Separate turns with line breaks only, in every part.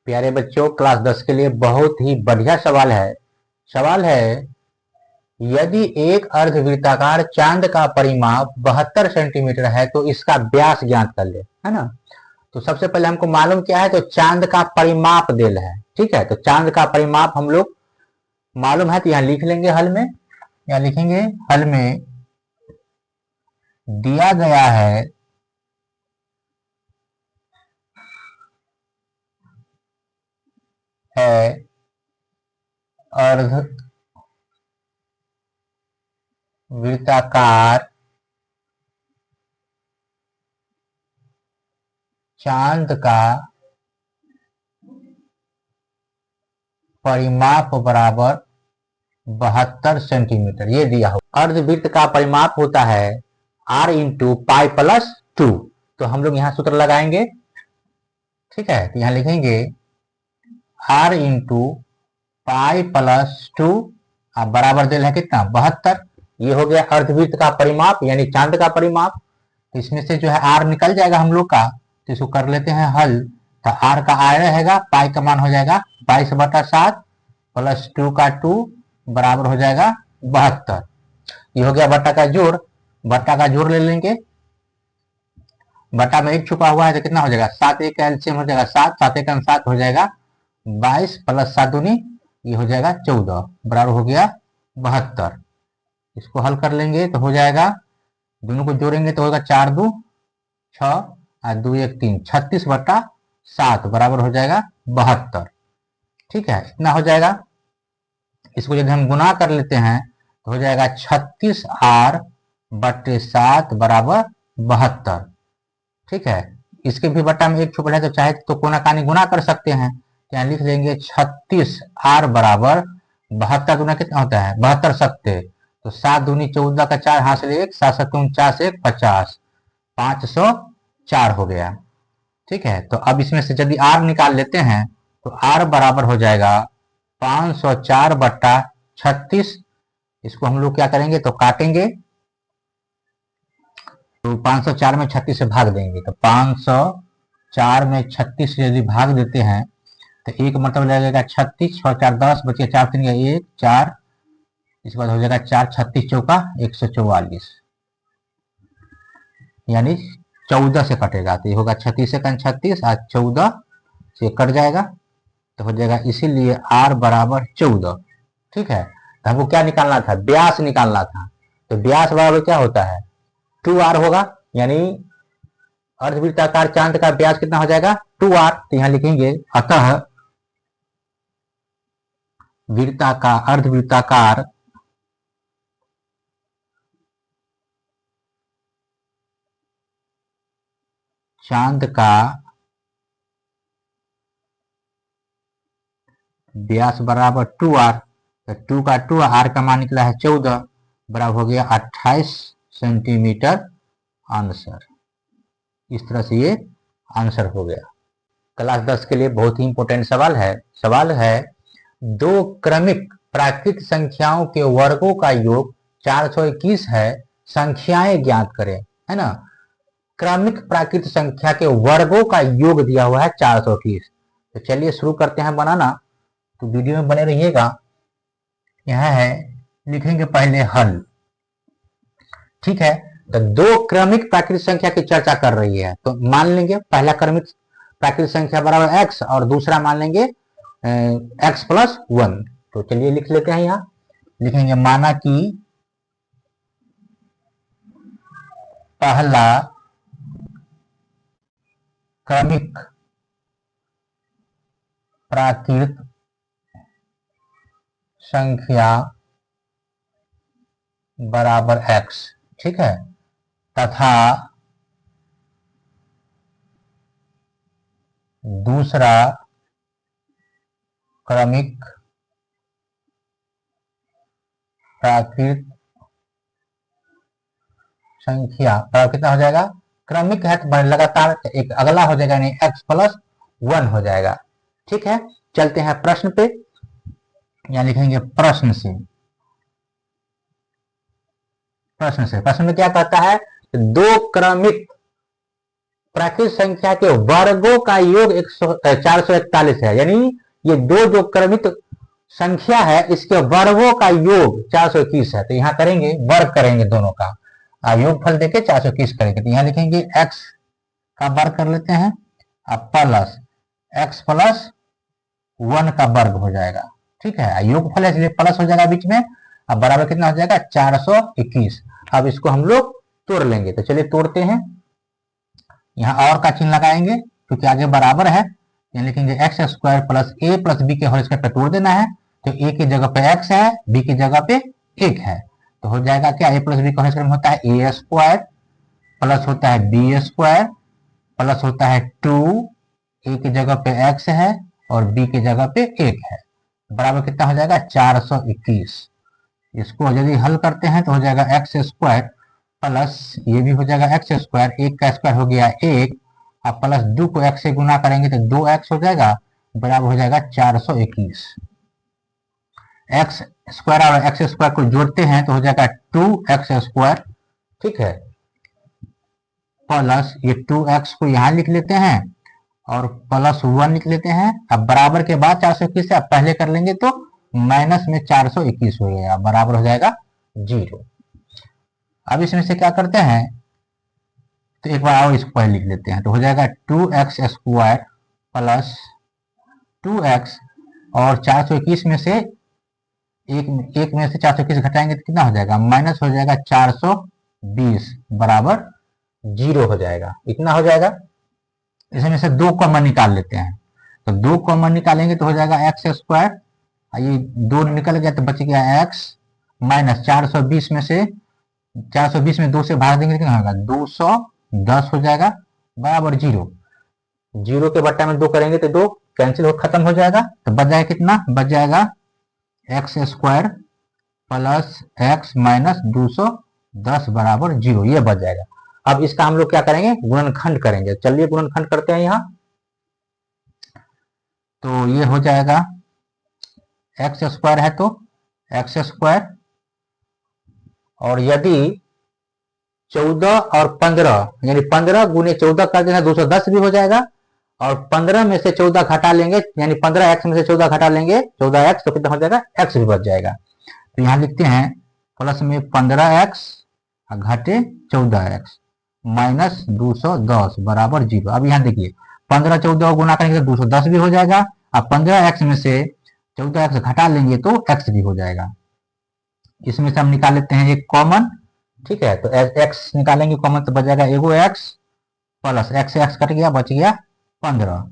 प्यारे बच्चों, क्लास 10 के लिए बहुत ही बढ़िया सवाल है। सवाल है, यदि एक अर्धवृत्ताकार चांद का परिमाप 72 सेंटीमीटर है तो इसका व्यास ज्ञात कर ले, है ना। तो सबसे पहले हमको मालूम क्या है, तो चांद का परिमाप देल है। ठीक है, तो चांद का परिमाप हम लोग मालूम है, तो यहाँ लिख लेंगे हल में। यहाँ लिखेंगे हल में दिया गया है अर्धवृत्ताकार चांद का परिमाप बराबर 72 सेंटीमीटर, ये दिया हो। अर्धवृत्त का परिमाप होता है r इंटू पाई प्लस 2। तो हम लोग यहाँ सूत्र लगाएंगे। ठीक है, तो यहाँ लिखेंगे r इंटू पाई प्लस 2 बराबर दिल है कितना, 72। ये हो गया अर्धवृत्त का परिमाप यानी चांद का परिमाप। इसमें से जो है r निकल जाएगा हम लोग का, तो इसको कर लेते हैं हल। तो r का r रहेगा, पाई का मान हो जाएगा 22/7 प्लस 2 का 2 बराबर हो जाएगा 72। ये हो गया बट्टा का जोड़। बट्टा का जोड़ ले लेंगे। बट्टा में एक छुपा हुआ है तो कितना हो जाएगा, 7 एक का एलसीएम हो जाएगा 7, 7 एक 7 हो जाएगा 22 प्लस 7 दूनी ये हो जाएगा 14 बराबर हो गया 72। इसको हल कर लेंगे तो हो जाएगा, दोनों को जोड़ेंगे तो होगा 4 2 6 और 2 1 3, 36/7 बराबर हो जाएगा 72। ठीक है, इतना हो जाएगा। इसको यदि हम गुना कर लेते हैं तो हो जाएगा 36r/7 बराबर 72। ठीक है, इसके भी बट्टा में एक छुपा है तो चाहे तो कोना कानी गुना कर सकते हैं। तो यहाँ लिख लेंगे 36r बराबर 72 गुना कितना होता है, 72 सत्ते, तो 7 दूनी 14 का 4 हाथ से 1, 7 7 49 1 50, 504 हो गया। ठीक है, तो अब इसमें से यदि r निकाल लेते हैं तो r बराबर हो जाएगा 504/36। इसको हम लोग क्या करेंगे तो काटेंगे, तो 504 में 36 से भाग देंगे। तो 504 में 36 यदि भाग देते हैं तो एक मतलब लगेगा 36, 6 4 10 बचे 4 3 1 4, इसके बाद हो जाएगा 4 36 चौका 144, यानी 14 से कटेगा। तो ये होगा 36 से 36 और 14 से कट जाएगा तो हो जाएगा, इसीलिए r बराबर 14। ठीक है, तो हमको क्या निकालना था, व्यास निकालना था। तो व्यास बराबर क्या होता है, 2r होगा, यानी अर्धवृत्ताकार चांद का व्यास कितना हो जाएगा 2r। तो यहां लिखेंगे अतः अर्धवृत्ताकार चांद का व्यास बराबर 2r। तो 2 का 2 r का मान निकला है 14 बराबर हो गया 28 सेंटीमीटर आंसर। इस तरह से ये आंसर हो गया। क्लास 10 के लिए बहुत ही इंपॉर्टेंट सवाल है। सवाल है, दो क्रमिक प्राकृत संख्याओं के वर्गों का योग 421 है, संख्याएं ज्ञात करें, है ना। क्रमिक प्राकृत संख्या के वर्गों का योग दिया हुआ है 421। तो चलिए शुरू करते हैं बनाना, तो वीडियो में बने रहिएगा। यह है, लिखेंगे पहले हल। ठीक है, तो दो क्रमिक प्राकृत संख्या की चर्चा कर रही है, तो मान लेंगे पहला क्रमिक प्राकृत संख्या बराबर x और दूसरा मान लेंगे x+1। तो चलिए लिख लेते हैं। यहाँ लिखेंगे माना कि पहला क्रमिक प्राकृत संख्या बराबर x। ठीक है, तथा दूसरा क्रमिक प्राकृत संख्या बराबर कितना हो जाएगा, क्रमिक है तो लगातार एक अगला हो जाएगा, यानी x+1 हो जाएगा। ठीक है, चलते हैं प्रश्न पे। यहाँ लिखेंगे प्रश्न से। प्रश्न में क्या कहता है, दो क्रमिक प्राकृत संख्या के वर्गों का योग 441 है, यानी ये दो जो क्रमिक संख्या है इसके वर्गों का योग 421 है। तो यहाँ करेंगे वर्ग करेंगे दोनों का योगफल देके 421 करेंगे। तो यहाँ लिखेंगे x का वर्ग कर लेते हैं अब प्लस x प्लस 1 का वर्ग हो जाएगा। ठीक है, योगफल है इसलिए प्लस हो जाएगा बीच में। अब बराबर कितना हो जाएगा 421। अब इसको हम लोग तोड़ लेंगे। तो चलिए तोड़ते हैं। यहाँ और का चिन्ह लगाएंगे क्योंकि आगे बराबर है। यहाँ लिखेंगे एक्स स्क्वायर प्लस ए प्लस बी के होल स्क्वायर पे तोड़ देना है। तो ए की जगह पे x है, b की जगह पे 1 है। तो हो जाएगा क्या, a प्लस बी का होल स्क्वायर होता है ए स्क्वायर प्लस होता है बी स्क्वायर प्लस होता है 2, a की जगह पे x है और b की जगह पे 1 है। बराबर कितना हो जाएगा 421। इसको यदि हल करते हैं तो हो जाएगा एक्स स्क्वायर प्लस ये भी हो जाएगा एक्स स्क्वायर, 1 का स्क्वायर हो गया 1, अब प्लस 2 को x से गुना करेंगे तो 2x हो जाएगा, बराबर हो जाएगा 421। एक्स स्क्वायर और एक्स स्क्वायर को जोड़ते हैं तो हो जाएगा 2x स्क्वायर। ठीक है, प्लस ये 2x को यहां लिख लेते हैं और प्लस 1 लिख लेते हैं। अब बराबर के बाद 421 से अब पहले कर लेंगे तो माइनस में 421 हो गया, बराबर हो जाएगा 0। अब इसमें से क्या करते हैं, तो एक बार और इसको पहले लिख लेते हैं। तो हो जाएगा 2x स्क्वायर प्लस 2x और 421 में से एक में से 421 घटाएंगे तो कितना हो जाएगा, माइनस हो जाएगा 420 बराबर 0 हो जाएगा। इतना हो जाएगा। इसमें से 2 कॉमन निकाल लेते हैं। तो 2 कॉमन निकालेंगे तो हो जाएगा एक्स स्क्वायर, ये 2 निकल गया तो बच गया x माइनस 420 में से 420 में 2 से भाग देंगे कितना होगा 210 हो जाएगा बराबर 0। 0 के बट्टा में 2 करेंगे तो 2 कैंसिल हो खत्म हो जाएगा। तो बच जाएगा कितना, बच जाएगा x square plus x minus 210 बराबर 0, ये बच जाएगा। अब इसका हम लोग क्या करेंगे, गुणनखंड करेंगे। चलिए गुणनखंड करते हैं यहाँ। तो ये हो जाएगा एक्स स्क्वायर है तो एक्स स्क्वायर, और यदि 14 और 15 यानी 15 गुने 14 कर देना 210 भी हो जाएगा, और 15 में से 14 घटा लेंगे यानी 15x में से 14 घटा लेंगे 14x तो कितना हो जाएगा x भी बच जाएगा। तो यहाँ लिखते हैं प्लस में 15x घटे 14x माइनस 210 बराबर 0। अब यहाँ देखिए 15 14 गुना करेंगे तो 210 भी हो जाएगा। अब 15x में से 14x घटा लेंगे तो x भी हो जाएगा। इसमें से हम निकाल लेते हैं एक कॉमन। ठीक है, तो x निकालेंगे कॉमन तो बच जाएगा एगो x प्लस x से x कट गया बच गया 15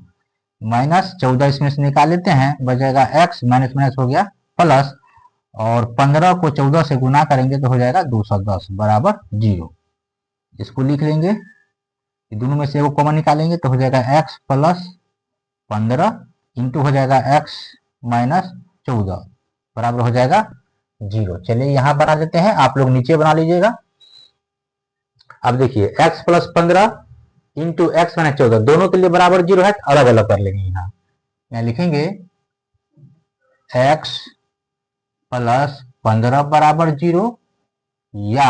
माइनस 14 इसमें से निकाल लेते हैं बच जाएगा x माइनस माइनस हो गया प्लस, और 15 को 14 से गुना करेंगे तो हो जाएगा 210 बराबर 0। इसको लिख लेंगे, दोनों में से एगो कॉमन निकालेंगे तो हो जाएगा x प्लस 15 इंटू हो जाएगा x माइनस 14 बराबर हो जाएगा 0। चलिए यहां बना देते हैं, आप लोग नीचे बना लीजिएगा। अब देखिए x plus 15 into x minus 14 दोनों के लिए बराबर 0 है, अलग अलग कर लेंगे। यहाँ लिखेंगे x प्लस 15 बराबर 0 या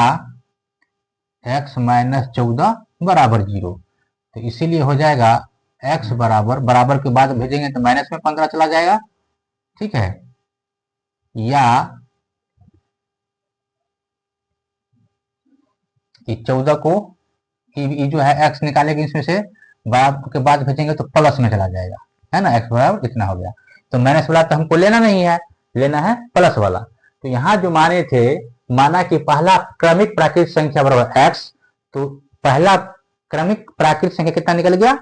x माइनस 14 बराबर 0। तो इसीलिए हो जाएगा x बराबर, बराबर के बाद भेजेंगे तो माइनस में 15 चला जाएगा। ठीक है, या कि 14 को ये जो है x निकालेंगे इसमें से बराबर के बाद भेजेंगे तो प्लस में चला जाएगा, है ना। x बराबर इतना हो गया। तो माइनस वाला तो हमको लेना नहीं है, लेना है प्लस वाला। तो यहाँ जो माने थे, माना कि पहला क्रमिक प्राकृतिक संख्या बराबर x, तो पहला क्रमिक प्राकृतिक संख्या कितना निकल गया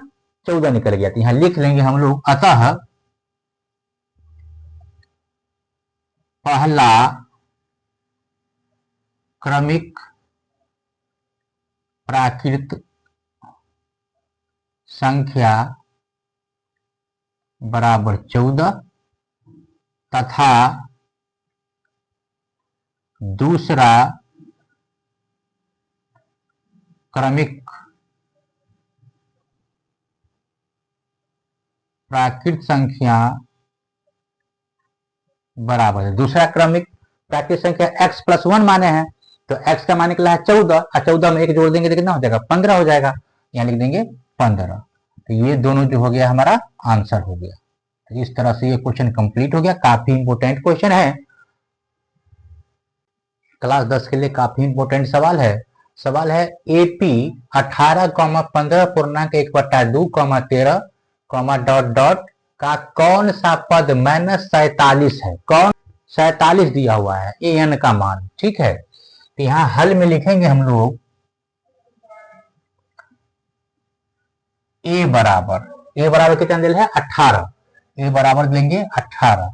14 निकल गया। तो यहाँ लिख लेंगे हम लोग, अतः पहला क्रमिक प्राकृत संख्या बराबर 14 तथा दूसरा क्रमिक प्राकृत संख्या बराबर है। दूसरा क्रमिक प्राकृत संख्या x प्लस 1 माने हैं, तो x का मान निकला है 14 और 14 में 1 जोड़ देंगे तो कितना हो जाएगा 15 हो जाएगा। यहाँ लिख देंगे 15। तो ये दोनों जो हो गया हमारा आंसर हो गया। तो इस तरह से ये क्वेश्चन कंप्लीट हो गया। काफी इंपोर्टेंट क्वेश्चन है, क्लास 10 के लिए काफी इंपोर्टेंट सवाल है। सवाल है एपी 18,15 पूर्णांक 1/2, 13, डॉट डॉट का कौन सा पद -47 है। कौन 47 दिया हुआ है ए एन का मान, ठीक है। तो यहाँ हल में लिखेंगे हम लोग ए बराबर कितना दिल है 18, ए बराबर लेंगे 18।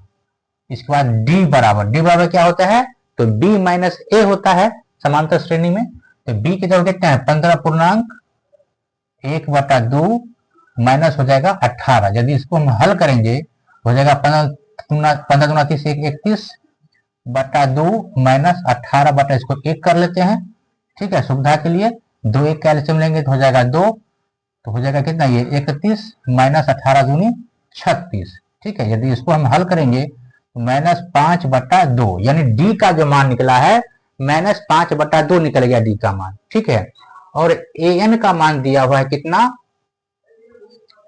इसके बाद डी बराबर क्या होता है, तो बी माइनस ए होता है समांतर श्रेणी में। तो बी की जगह कितना है 15 पूर्णांक 1/2 माइनस हो जाएगा 18। यदि इसको हम हल करेंगे हो जाएगा 15 दूना 30 31/2 माइनस 18 बटा इसको 1 कर लेते हैं, ठीक है, सुविधा के लिए। 2 1 कैल्शियम लेंगे तो हो जाएगा 2, तो हो जाएगा कितना ये 31 माइनस 18 दूनी 36, ठीक है। यदि इसको हम हल करेंगे तो -5/2, यानी डी का जो मान निकला है -5/2 निकल गया डी का मान, ठीक है। और ए एन का मान दिया हुआ है कितना,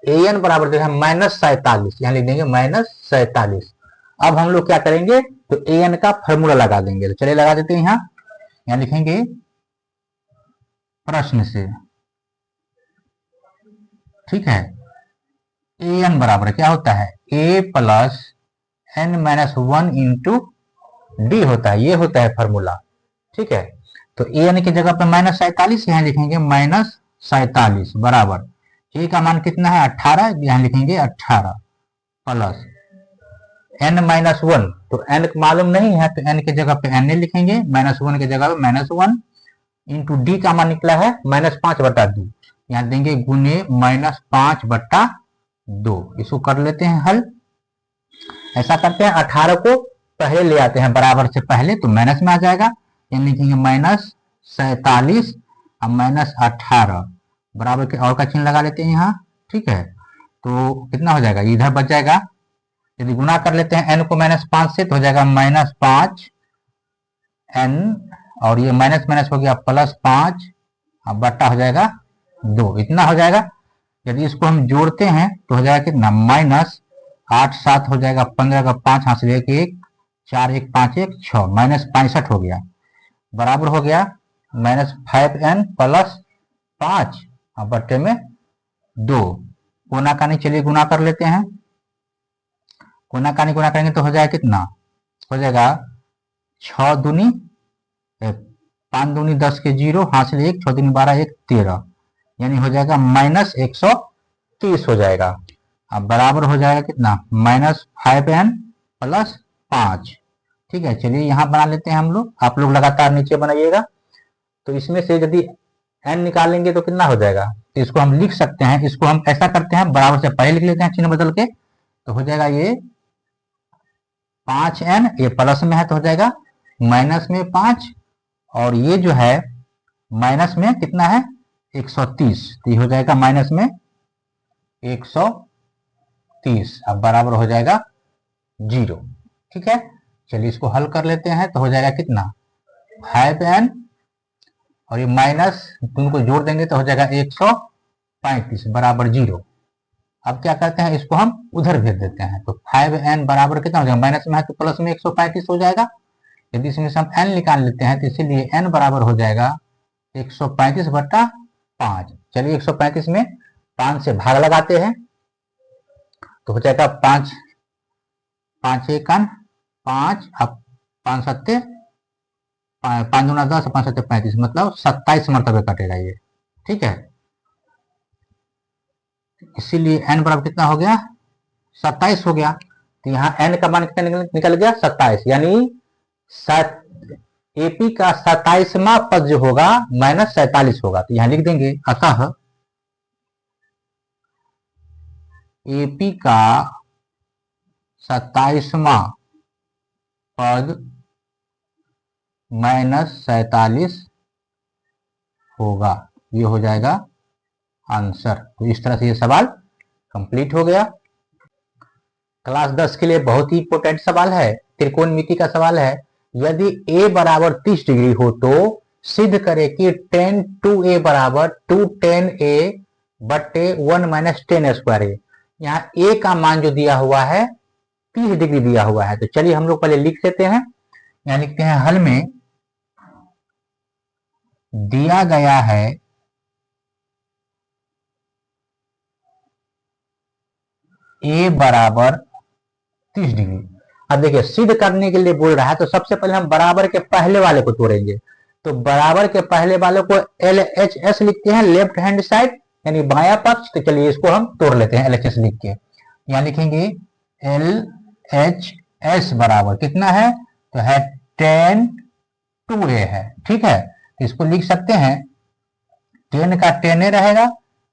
ए एन बराबर जो है -47, यहाँ लिख देंगे -47। अब हम लोग क्या करेंगे, तो ए एन का फॉर्मूला लगा देंगे। तो चलिए लगा देते हैं। यहाँ लिखेंगे प्रश्न से, ठीक है। ए एन बराबर क्या होता है A plus N minus 1 into D होता है, ये होता है फॉर्मूला, ठीक है। तो ए एन की जगह पर -47 यहाँ लिखेंगे -47 बराबर ए का मान कितना है 18, यहाँ लिखेंगे 18 प्लस एन माइनस 1, तो एन मालूम नहीं है तो एन की जगह पे एन लिखेंगे, -1 की जगह पे -1 इंटू डी का मान निकला है -5/2, यहाँ देंगे गुने -5/2। इसको कर लेते हैं हल। ऐसा करते हैं 18 को पहले ले आते हैं बराबर से पहले, तो माइनस में आ जाएगा, यानी लिखेंगे -47 और -18 बराबर के और का चिन्ह लगा लेते हैं यहाँ, ठीक है। तो कितना हो जाएगा, इधर बच जाएगा। यदि गुना कर लेते हैं n को -5 से तो हो जाएगा -5 n, और ये माइनस माइनस हो गया +5 और बट्टा हो जाएगा 2, इतना हो जाएगा। यदि इसको हम जोड़ते हैं तो हो जाएगा कितना -8 7 हो जाएगा, 15 का 5 हाथ से 1 4 1 5 1 6 -65 हो गया, बराबर हो गया -5n + 5 और बट्टे में 2। कोना कानी चलिए गुना कर लेते हैं। कोना कानी गुना करेंगे तो हो जाएगा कितना, हो जाएगा 6 दूनी 5 दूनी 10 के 0 हाथ से 1 6 दूनी 12 1 13, यानी हो जाएगा -130 हो जाएगा। अब बराबर हो जाएगा कितना -5n + 5, ठीक है। चलिए यहाँ बना लेते हैं हम लोग, आप लोग लगातार नीचे बनाइएगा। तो इसमें से यदि n निकालेंगे तो कितना हो जाएगा, तो इसको हम लिख सकते हैं। इसको हम ऐसा करते हैं बराबर से पहले लिख लेते हैं चिन्ह बदल के, तो हो जाएगा ये 5n, ये प्लस में है तो हो जाएगा माइनस में 5, और ये जो है माइनस में कितना है 130, तो ये हो जाएगा माइनस में 130, अब बराबर हो जाएगा 0, ठीक है। चलिए इसको हल कर लेते हैं तो हो जाएगा कितना 5n, और ये माइनस तुमको जोड़ देंगे तो हो जाएगा 135 बराबर 0। अब क्या करते हैं, इसको हम उधर भेज देते हैं, तो 5n बराबर कितना हो जाएगा, माइनस में है तो प्लस में 135 हो जाएगा। यदि इसमें से हम n निकाल लेते हैं तो इसीलिए n बराबर हो जाएगा 135/5। चलिए 135 में 5 से भाग लगाते हैं तो हो जाएगा 5 5 1 5, अब 5 7 5 दूना 10 5 7 35, मतलब 27 मरतबे कटेगा ये, ठीक है। इसीलिए n बराबर कितना हो गया 27 हो गया। तो यहाँ n का मान कितना निकल गया 27, यानी एपी का 27वां पद जो होगा -47 होगा। तो यहाँ लिख देंगे अतः एपी का 27वां पद -47 होगा, ये हो जाएगा आंसर। तो इस तरह से ये सवाल कंप्लीट हो गया। क्लास 10 के लिए बहुत ही इंपोर्टेंट सवाल है, त्रिकोणमिति का सवाल है। यदि a बराबर 30 डिग्री हो तो सिद्ध करें कि tan 2a बराबर 2 tan a बटे 1 माइनस 10 स्क्वायर ए। यहाँ ए का मान जो दिया हुआ है 30 डिग्री दिया हुआ है। तो चलिए हम लोग पहले लिख लेते हैं। यहाँ लिखते हैं हल में दिया गया है ए बराबर 30 डिग्री। अब देखिए सिद्ध करने के लिए बोल रहा है तो सबसे पहले हम बराबर के पहले वाले को तोड़ेंगे। तो बराबर के पहले वाले को LHS लिखते हैं, लेफ्ट हैंड साइड यानी बायां पक्ष। तो चलिए इसको हम तोड़ लेते हैं LHS लिख के। यहाँ लिखेंगे LHS बराबर कितना है, तो है 10 2a है। ठीक है, तो इसको लिख सकते हैं 10 का 10 रहेगा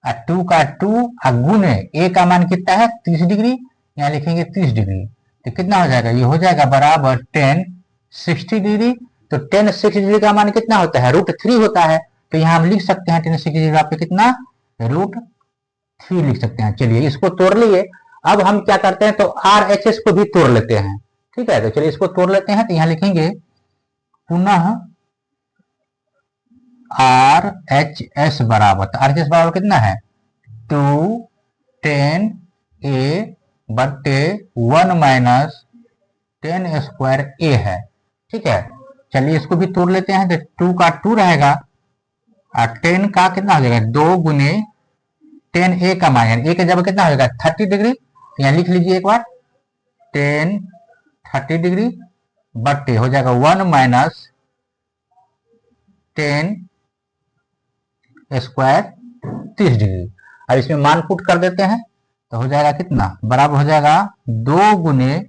और 2 का 2 और गुने a का मान कितना है 30 डिग्री। यहाँ लिखेंगे 30 डिग्री। तो कितना हो जाएगा, ये हो जाएगा बराबर 10 60 डिग्री। तो 10 60 डिग्री का मान कितना होता है, √3 होता है। तो यहाँ हम लिख सकते हैं 10 60 डिग्री का पे कितना, √3 लिख सकते हैं। चलिए इसको तोड़ लिए। अब हम क्या करते हैं, तो RHS को भी तोड़ लेते हैं। ठीक है, तो चलिए इसको तोड़ लेते हैं। तो यहाँ लिखेंगे पुनः RHS बराबर, तो RHS बराबर कितना है 2 10a बटे 1 माइनस 10 स्क्वायर a है। ठीक है, चलिए इसको भी तोड़ लेते हैं। तो 2 का 2 रहेगा और 10 का कितना हो जाएगा 2 गुने 10a का मान यानी a का जब कितना हो जाएगा 30 डिग्री। यहाँ लिख लीजिए एक बार 10 30 डिग्री बटे हो जाएगा 1 माइनस 10 स्क्वायर 30 डिग्री। अब इसमें मान पुट कर देते हैं तो हो जाएगा कितना, बराबर हो जाएगा 2 गुने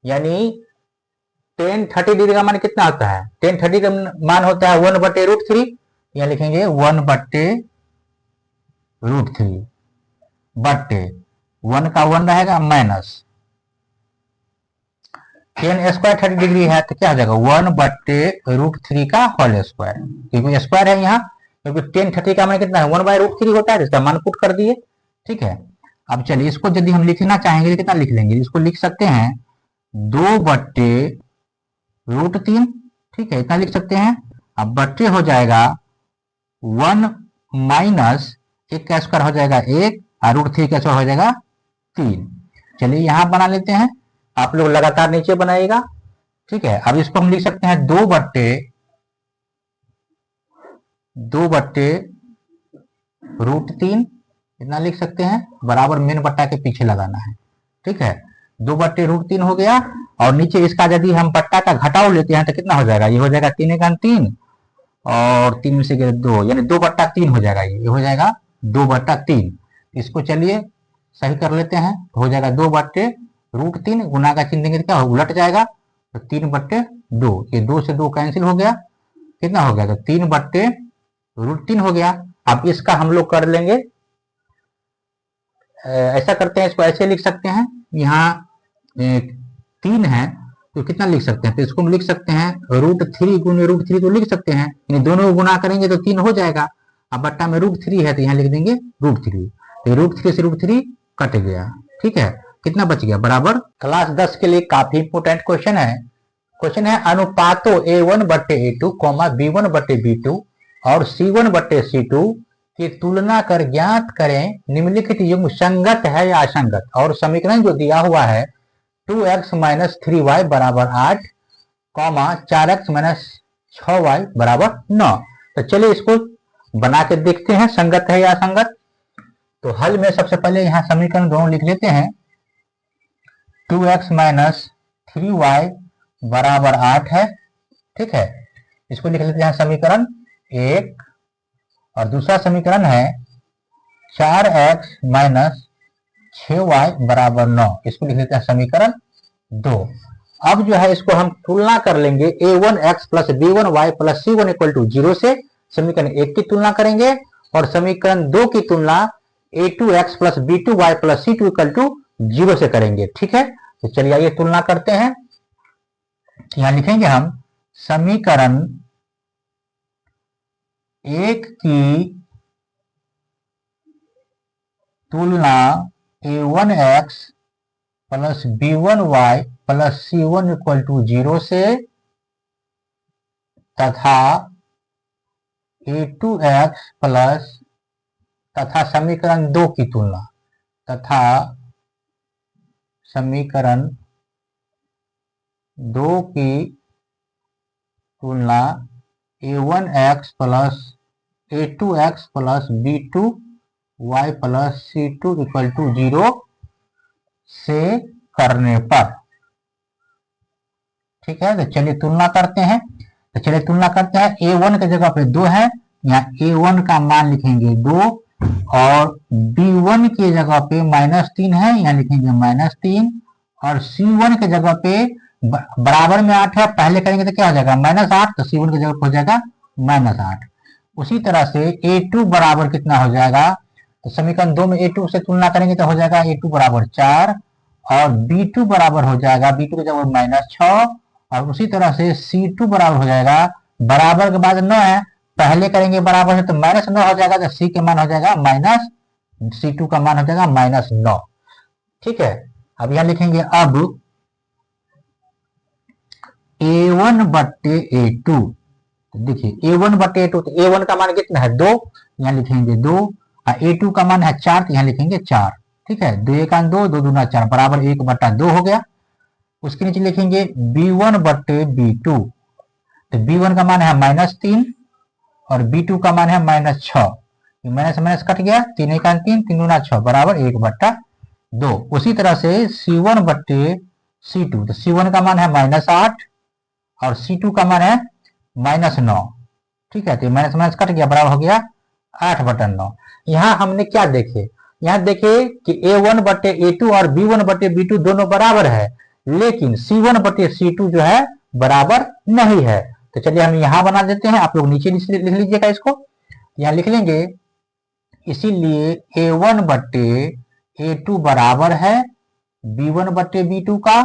यानी 10 30 डिग्री का मान कितना होता है, 10 30 का मान होता है 1 बटे √3। यहाँ लिखेंगे 1 बटे √3 बटे 1 का 1 रहेगा माइनस 10 स्क्वायर 30 डिग्री है तो क्या हो जाएगा 1 बटे √3 का होल स्क्वायर, क्योंकि स्क्वायर है यहाँ, क्योंकि 10 30 का मान कितना है 1 बाय √3 होता है, इसका मान पुट कर दिए। ठीक है, अब चलिए इसको यदि हम लिखना चाहेंगे तो कितना लिख लेंगे, इसको लिख सकते हैं 2 बटे √3। ठीक है, इतना लिख सकते हैं। अब बटे हो जाएगा 1 माइनस 1 का स्क्वायर हो जाएगा 1 और √3 का स्क्वायर हो जाएगा 3। चलिए यहां बना लेते हैं, आप लोग लगातार नीचे बनाइएगा। ठीक है, अब इसको हम लिख सकते हैं 2 बटे √3 इतना लिख सकते हैं, बराबर मेन बट्टा के पीछे लगाना है। ठीक है, 2 बटे √3 हो गया और नीचे इसका यदि हम बट्टा का घटाव लेते हैं तो कितना हो जाएगा, ये हो जाएगा 3 का 3 और 3 में से 2 यानी 2 बट्टा 3 हो जाएगा, ये हो जाएगा 2 बट्टा 3। इसको चलिए सही कर लेते हैं, हो जाएगा 2 बट्टे √3 गुना का चिन्ह देंगे तो क्या उलट जाएगा, तो 3 बट्टे 2, ये 2 से 2 कैंसिल हो गया, कितना हो गया, तो 3 बट्टे √3 हो गया। अब इसका हम लोग कर लेंगे, ऐसा करते हैं, इसको ऐसे लिख सकते हैं, यहाँ 3 है तो कितना लिख सकते हैं, तो इसको हम लिख सकते हैं √3 गुने √3 तो लिख सकते हैं, यानी दोनों को गुना करेंगे तो 3 हो जाएगा। अब बट्टा में √3 है तो यहाँ लिख देंगे √3, तो √3 से √3 कट गया। ठीक है, कितना बच गया, बराबर। क्लास 10 के लिए काफी इंपोर्टेंट क्वेश्चन है। क्वेश्चन है अनुपातों A1 बटे A2, B1 बटे B2 और C1 बटे C2 की तुलना कर ज्ञात करें निम्नलिखित युग्म संगत है या असंगत। और समीकरण जो दिया हुआ है 2x माइनस 3y बराबर 8, 4x माइनस 6y बराबर 9। तो चलिए इसको बना के देखते हैं संगत है या असंगत। तो हल में सबसे पहले यहाँ समीकरण दोनों लिख लेते हैं, 2x माइनस 3y बराबर 8 है। ठीक है, इसको लिख लेते हैं समीकरण 1 और दूसरा समीकरण है 4x माइनस 6y बराबर 9, इसको लिख लेते हैं समीकरण 2। अब जो है इसको हम तुलना कर लेंगे A1x plus B1y plus C1 equal to 0 से। समीकरण 1 की तुलना करेंगे और समीकरण 2 की तुलना A2x plus B2y plus C2 equal to 0 से करेंगे। ठीक है, तो चलिए आइए तुलना करते हैं। यहां लिखेंगे हम समीकरण 1 की तुलना A1x plus B1y plus C1 equal to 0 से तथा A2x प्लस तथा समीकरण 2 की तुलना, तथा समीकरण 2 की तुलना a1x plus a2x plus b2y plus c2 equal to 0 से करने पर। ठीक है, तो चलिए तुलना करते हैं। तो चलिए तुलना करते हैं। a1 की जगह पे 2 है, यहाँ a1 का मान लिखेंगे 2, और b1 की जगह पे -3 है, यहाँ लिखेंगे -3, और c1 की जगह पे बराबर में 8 है, पहले करेंगे तो क्या हो जाएगा -8, तो c1 की जगह पे हो जाएगा -8। उसी तरह से a2 बराबर कितना हो जाएगा, तो समीकरण 2 में a2 से तुलना करेंगे तो हो जाएगा a2 बराबर 4, और b2 बराबर हो जाएगा, b2 की जगह -6, और उसी तरह से c2 बराबर हो जाएगा, बराबर के बाद 9 है, पहले करेंगे बराबर है तो -9 हो जाएगा, तो c के मान हो जाएगा c2 का मान हो जाएगा -9। ठीक है, अब यहां लिखेंगे अब a1 बट्टे a2। देखिए a1 बट्टे a2, तो a1 का मान कितना है 2, यहाँ लिखेंगे 2, और a2 का मान है 4, तो यहाँ लिखेंगे 4। ठीक है, 2 1 2, 2 दूना 4 बराबर 1/2 हो गया। उसके नीचे लिखेंगे b1 बट्टे b2, तो b1 का मान है -3 और b2 का मान है -6, माइनस माइनस कट गया, 3 1 3, 3 दूना 6 बराबर 1/2। उसी तरह से c1 बट्टे c2, तो c1 का मान है -8 और c2 का मान है -9। ठीक है, तो माइनस माइनस कट गया, बराबर हो गया 8/9। यहाँ हमने क्या देखे, यहाँ देखे कि a1 बट्टे a2 और b1 बट्टे b2 दोनों बराबर है, लेकिन c1 बट्टे c2 जो है बराबर नहीं है। तो चलिए हम यहाँ बना देते हैं, आप लोग नीचे लिख लीजिएगा इसको, यहाँ लिख लेंगे। इसीलिए a1 बट्टे a2 बराबर है b1 बट्टे b2 का।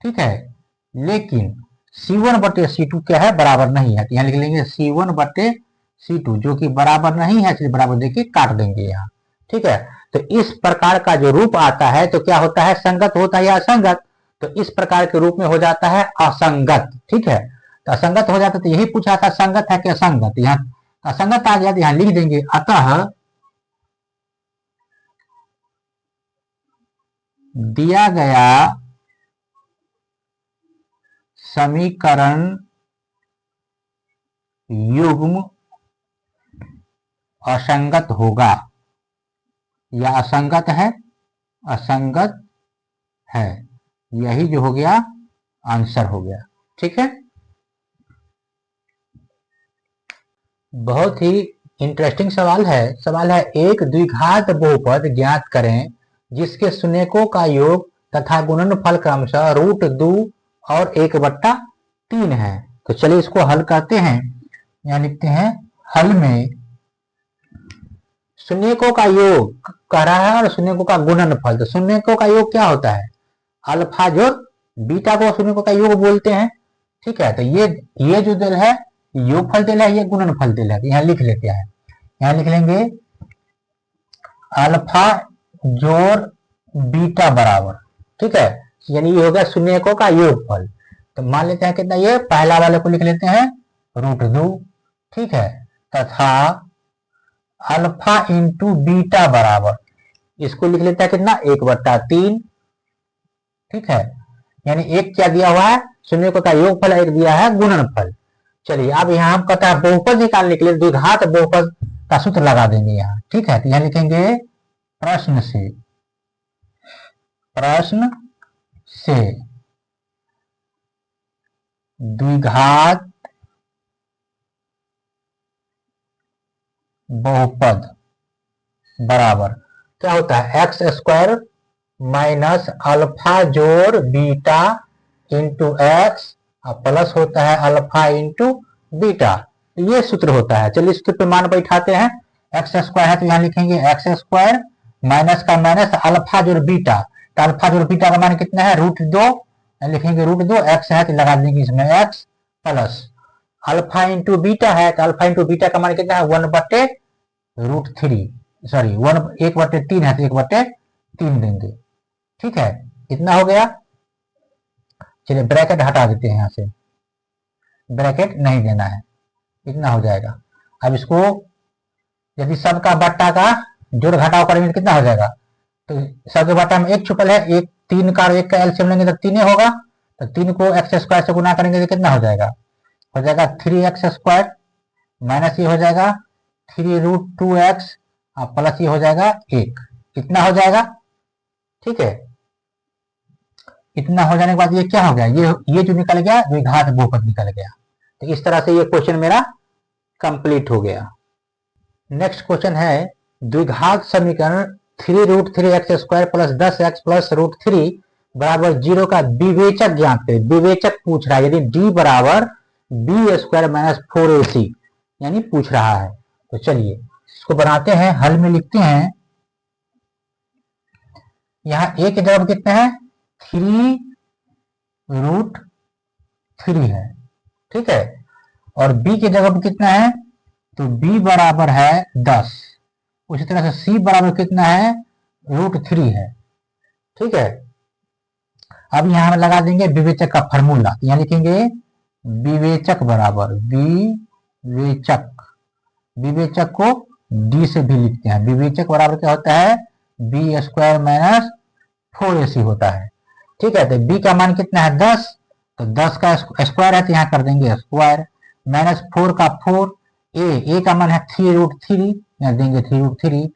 ठीक है, लेकिन c1 बट्टे c2 क्या है, बराबर नहीं है, तो यहाँ लिख लेंगे c1 बट्टे c2, जो कि बराबर नहीं है, इसलिए बराबर देखिए काट देंगे यहाँ। ठीक है, तो इस प्रकार का जो रूप आता है तो क्या होता है, संगत होता है या असंगत, तो इस प्रकार के रूप में हो जाता है असंगत। ठीक है, तो असंगत हो जाता, तो यही पूछा था संगत है कि असंगत, यहाँ असंगत आ गया तो यहाँ लिख देंगे अतः दिया गया समीकरण युग्म असंगत होगा, या असंगत है, असंगत है, यही जो हो गया आंसर हो गया। ठीक है, बहुत ही इंटरेस्टिंग सवाल है। सवाल है, एक द्विघात बहुपद ज्ञात करें जिसके शून्यकों का योग तथा गुणनफल क्रमशः √2 और 1/3 है। तो चलिए इसको हल करते हैं। यहाँ लिखते हैं हल में शून्यकों का योग कह रहा है और शून्यकों का गुणनफल। तो शून्यकों का योग क्या होता है, अल्फा जोड़ बीटा को शून्यकों का योग बोलते हैं। ठीक है, तो ये जो दल है योगफल दिल है, ये गुणनफल दिल है, यहाँ लिख लेते हैं। यहाँ लिख लेंगे अल्फा जोड़ बीटा बराबर, ठीक है, यानी ये हो गया शून्यकों का योगफल। तो मान लेते हैं कितना, ये पहला वाले को लिख लेते हैं √2। ठीक है, तथा अल्फा इंटू बीटा बराबर, इसको लिख लेते हैं कितना 1/3। ठीक है, यानी एक क्या दिया हुआ है शून्यकों का योगफल, एक दिया है गुणनफल। चलिए अब यहाँ हम कहता है बहुपद निकालने के लिए द्विघात बहुपद का सूत्र लगा देंगे यहाँ। ठीक है, तो यहाँ लिखेंगे प्रश्न से द्विघात बहुपद बराबर क्या होता है, x² माइनस अल्फा जोड़ बीटा इंटू एक्स प्लस होता है अल्फा इंटू बीटा, ये सूत्र होता है। चलिए सूत्र पे मान बैठाते हैं। x² है तो यहाँ लिखेंगे x² माइनस का माइनस अल्फा जोड़ बीटा, तो अल्फा जोड़ बीटा का मान कितना है √2, लिखेंगे √2, x है तो लगा देंगे इसमें x plus alpha into beta है, तो अल्फा इंटू बीटा का मान कितना है 1/√3, सॉरी 1/3 है तो 1/3 देंगे। ठीक है, इतना हो गया। चलिए ब्रैकेट हटा देते हैं, यहाँ से ब्रैकेट नहीं देना है, इतना हो जाएगा। अब इसको यदि सबका बट्टा का जोड़ घटाव करेंगे तो कितना हो जाएगा, तो सबके बट्टा में एक छुपल है, एक 3 का और 1 का एलसीएम लेंगे तो 3 होगा, तो 3 को एक्स स्क्वायर से गुना करेंगे तो कितना हो जाएगा 3x स्क्वायर माइनस ये हो जाएगा 3√2x और प्लस ये हो जाएगा 1, इतना हो जाएगा। ठीक है, इतना हो जाने के बाद ये क्या हो गया, ये जो निकल गया द्विघात बहुपद निकल गया। तो इस तरह से ये क्वेश्चन मेरा कंप्लीट हो गया। नेक्स्ट क्वेश्चन है द्विघात समीकरण 3√3x square plus 10x plus √3 बराबर 0 का विवेचक ज्ञात करें। विवेचक पूछ रहा है, यदि d बराबर b स्क्वायर माइनस 4ac यानी पूछ रहा है। तो चलिए इसको बनाते हैं, हल में लिखते हैं। यहाँ a के जगह कितना है 3√3 है, ठीक है, और b के जगह कितना है, तो b बराबर है 10। उसी तरह से c बराबर कितना है √3 है, ठीक है। अब यहां हम लगा देंगे विवेचक का फॉर्मूला, यहां लिखेंगे विवेचक बराबर विवेचक को d से भी लिखते हैं। विवेचक बराबर क्या होता है b स्क्वायर माइनस 4ac होता है, ठीक है। तो b का मान कितना है 10, तो 10 का स्क्वायर है तो यहाँ कर देंगे स्क्वायर, माइनस 4 का 4, a का मान है 3√3 यहाँ देंगे 3√3,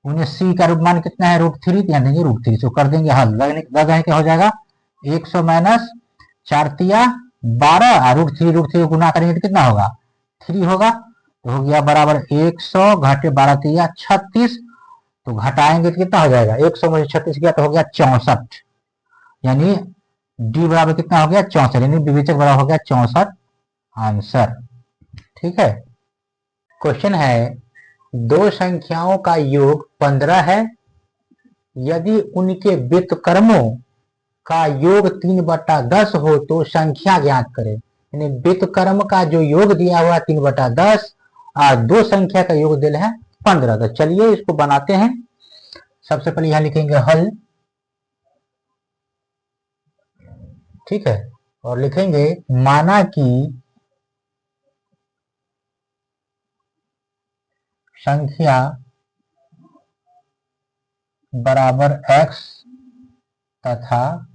उन्हें c का मान कितना है √3 यहाँ देंगे √3, तो कर देंगे हल। लगने क्या हो जाएगा 100 माइनस 4 तिया 12 और √3 गुना करेंगे तो कितना होगा 3 होगा, तो हो गया बराबर 100 घटे 12 तिया 36, तो घटाएंगे तो कितना हो जाएगा 100 में 36 गया तो हो गया 64, यानी d बराबर कितना हो गया 64, यानी विवेचक बराबर हो गया 64 आंसर। ठीक है, क्वेश्चन है दो संख्याओं का योग 15 है, यदि उनके व्युत्क्रमों का योग 3/10 हो तो संख्या ज्ञात करें। यानी व्युत्क्रम का जो योग दिया हुआ 3/10 और दो संख्या का योग दिया है 15। तो चलिए इसको बनाते हैं। सबसे पहले यहां लिखेंगे हल, ठीक है, और लिखेंगे माना कि संख्या बराबर x तथा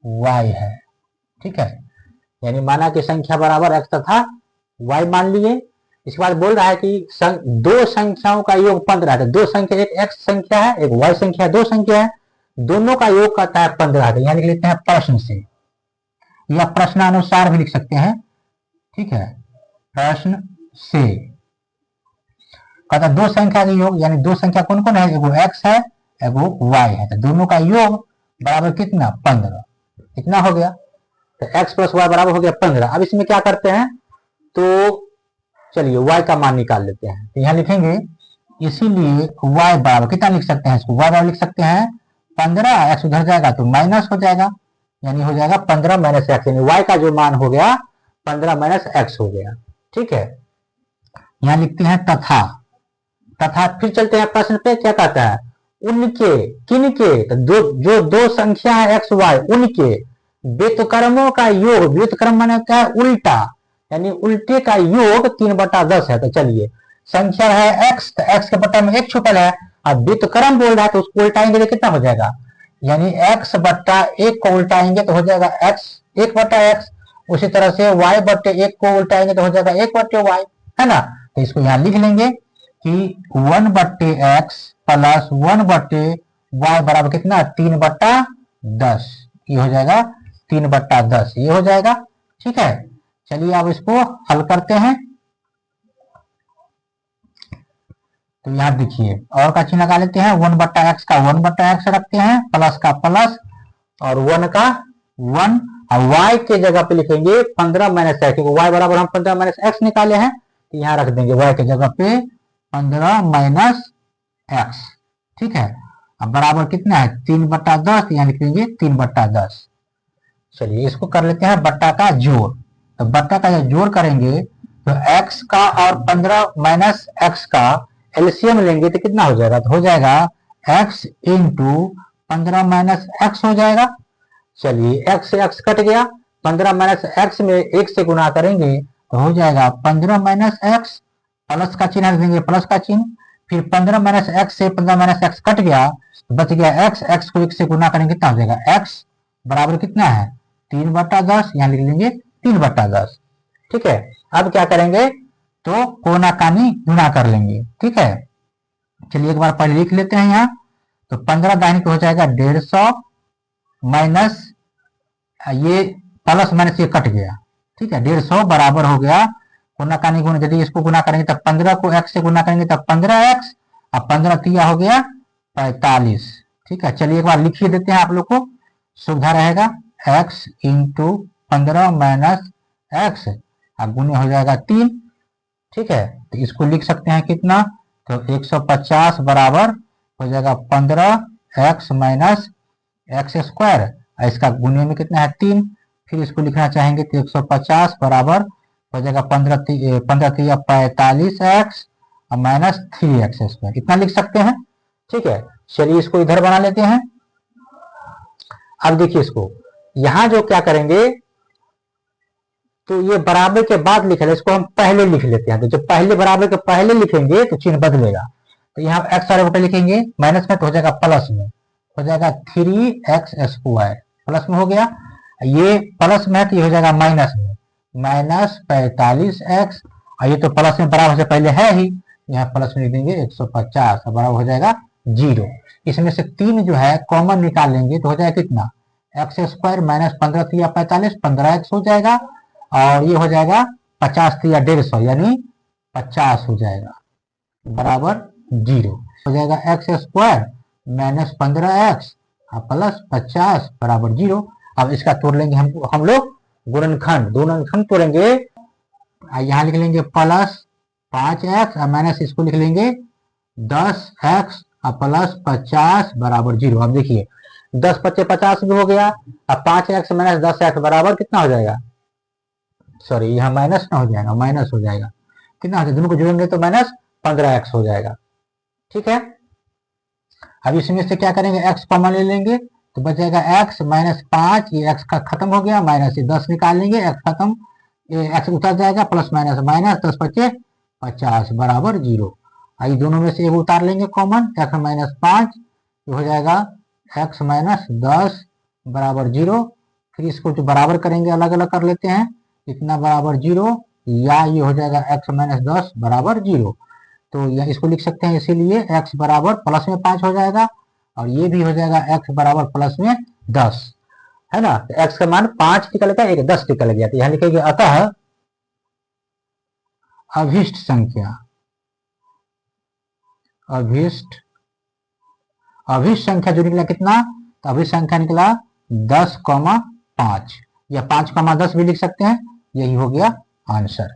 y है, ठीक है, यानी माना कि संख्या बराबर x तथा y मान लिए। इसके बाद बोल रहा है कि दो संख्याओं का योग 15 है, दो संख्या, एक x संख्या है एक y संख्या है, दो संख्या है, दोनों का योग करता है 15। तो यहाँ लिख लेते हैं प्रश्न से, या प्रश्नानुसार भी लिख सकते हैं, ठीक है, प्रश्न से कहता दो संख्या के योग, यानी दो संख्या कौन कौन है, एगो x है एगो y है, तो दोनों का योग बराबर कितना 15, इतना हो गया। तो x प्लस y बराबर हो गया 15। अब इसमें क्या करते हैं, तो चलिए y का मान निकाल लेते हैं। तो यहाँ लिखेंगे इसीलिए y बराबर कितना लिख सकते हैं, इसको y बराबर लिख सकते हैं 15, x उधर जाएगा तो माइनस हो जाएगा, यानी हो जाएगा 15 माइनस x, यानी y का जो मान हो गया 15 माइनस x हो गया। ठीक है, यहाँ लिखते हैं तथा फिर चलते हैं प्रश्न पे, क्या कहता है उनके किनके, तो जो दो संख्या है x y उनके व्युत्क्रमों का योग, व्युत्क्रम माने क्या है उल्टा, यानी उल्टे का योग 3/10 है। तो चलिए संख्या है x, तो x के बट्टा में एक छुपल है, अब व्युत्क्रम बोल रहा है तो उसको उल्टाएंगे तो कितना हो जाएगा, यानी x बट्टा 1 को उल्टाएंगे तो हो जाएगा x 1/x, उसी तरह से y बट्टे 1 को उल्टाएंगे तो हो जाएगा 1/y, है ना। तो इसको यहाँ लिख लेंगे कि 1/x प्लस 1/y बराबर कितना 3/10, ये हो जाएगा 3/10, ये हो जाएगा। ठीक है, चलिए अब इसको हल करते हैं। तो यहाँ देखिए और का चिन्ह लगा लेते हैं, 1/x का 1/x रखते हैं, प्लस का प्लस और 1 का 1, और y के जगह पे लिखेंगे 15 माइनस x, क्योंकि y बराबर हम 15 माइनस x निकाले हैं, तो यहाँ रख देंगे y के जगह पे 15 माइनस x। ठीक है, अब बराबर कितना है 3/10, यहाँ लिखेंगे 3/10। चलिए इसको कर लेते हैं बट्टा का जोड़। तो बट्टा का जब जोड़ करेंगे तो x का और 15 माइनस x का एलसीएम लेंगे तो कितना हो जाएगा, तो हो जाएगा x इंटू 15 माइनस x हो जाएगा। चलिए x से x कट गया, 15 माइनस x में 1 से गुना करेंगे तो हो जाएगा 15 माइनस x, प्लस का चिन्ह देंगे प्लस का चिन्ह, फिर 15 माइनस एक्स से 15 माइनस एक्स कट गया, बच गया एक्स। एक्स को 1 से गुना करेंगे कितना हो जाएगा, एक्स बराबर कितना है 3/10, यहाँ लिख लेंगे 3/10। ठीक है, अब क्या करेंगे तो कोना कानी गुना कर लेंगे। ठीक है, चलिए एक बार पहले लिख लेते हैं यहाँ। तो 15 दाहिने को हो जाएगा 150 माइनस ये प्लस माइनस ये कट गया। ठीक है, 150 बराबर हो गया कोना कानी गुना, यदि इसको गुना करेंगे तब 15 को x से गुना करेंगे तब 15x, अब 15 तिया हो गया 45। ठीक है, चलिए एक बार लिखिए देते हैं, आप लोग को सुविधा रहेगा। x इंटू 15 माइनस एक्स, अब गुने हो जाएगा 3। ठीक है, तो इसको लिख सकते हैं कितना, तो 150 बराबर हो जाएगा 15x माइनस एक्स स्क्वायर, इसका गुने में कितना है 3। फिर इसको लिखना चाहेंगे तो 150 बराबर हो जाएगा 15 तिया 45x माइनस 3x स्क्वायर, इतना लिख सकते हैं। ठीक है, चलिए इसको इधर बना लेते हैं। अब देखिए इसको यहां जो क्या करेंगे, तो ये बराबर के बाद लिख रहे, इसको हम पहले लिख लेते हैं। तो जब पहले बराबर के पहले लिखेंगे तो चिन्ह बदलेगा। तो यहाँ एक्स वाले ऊपर लिखेंगे माइनस में, तो हो जाएगा प्लस में, हो जाएगा 3x स्क्वायर, प्लस में हो गया। ये प्लस में है तो ये हो जाएगा माइनस में, माइनस 45x, और ये तो प्लस में बराबर से पहले है ही, यहाँ प्लस में लिख देंगे 150, बराबर हो जाएगा 0। इसमें से 3 जो है कॉमन निकाल लेंगे तो हो जाएगा कितना, एक्स स्क्वायर माइनस 15 तिया 45, 15x हो जाएगा, और ये हो जाएगा 50 तिया 150 यानी 50 हो जाएगा, बराबर 0 हो जाएगा। X square minus 15x plus 50 बराबर 0। अब इसका तोड़ लेंगे हम लोग गुणनखंड, गुणनखंड तोड़ेंगे, यहाँ लिख लेंगे प्लस 5x और माइनस इसको लिख लेंगे 10x प्लस 50 बराबर 0। अब देखिए 10 × 50 भी हो गया, अब 5x माइनस 10x बराबर कितना हो जाएगा, सॉरी यहाँ माइनस ना हो जाएगा, माइनस हो जाएगा, कितना हो जाएगा, दोनों को जोड़ेंगे तो माइनस 15x हो जाएगा। ठीक है, अब इसमें से क्या करेंगे, x कॉमन ले लेंगे तो बच जाएगा x माइनस 5, ये x का खत्म हो गया, माइनस ये 10 निकाल लेंगे, x खत्म, ये x उतर जाएगा, प्लस माइनस माइनस 10 × 50 बराबर 0। आई दोनों में से एक उतार लेंगे कॉमन, x माइनस 5 हो जाएगा x माइनस 10 बराबर 0। फिर इसको जो बराबर करेंगे अलग अलग कर लेते हैं, इतना बराबर 0, या ये हो जाएगा x माइनस 10 बराबर 0। तो यह इसको लिख सकते हैं, इसीलिए x बराबर प्लस में 5 हो जाएगा, और ये भी हो जाएगा x बराबर प्लस में 10, है ना। तो x का मान 5 निकल गया, एक 10 निकल गया, तो यहां लिखेंगे अतः अभिष्ट संख्या, अभिष्ट संख्या जो निकला कितना, तो अभिष्ट संख्या निकला 10,5, या 5,10 भी लिख सकते हैं, यही हो गया आंसर।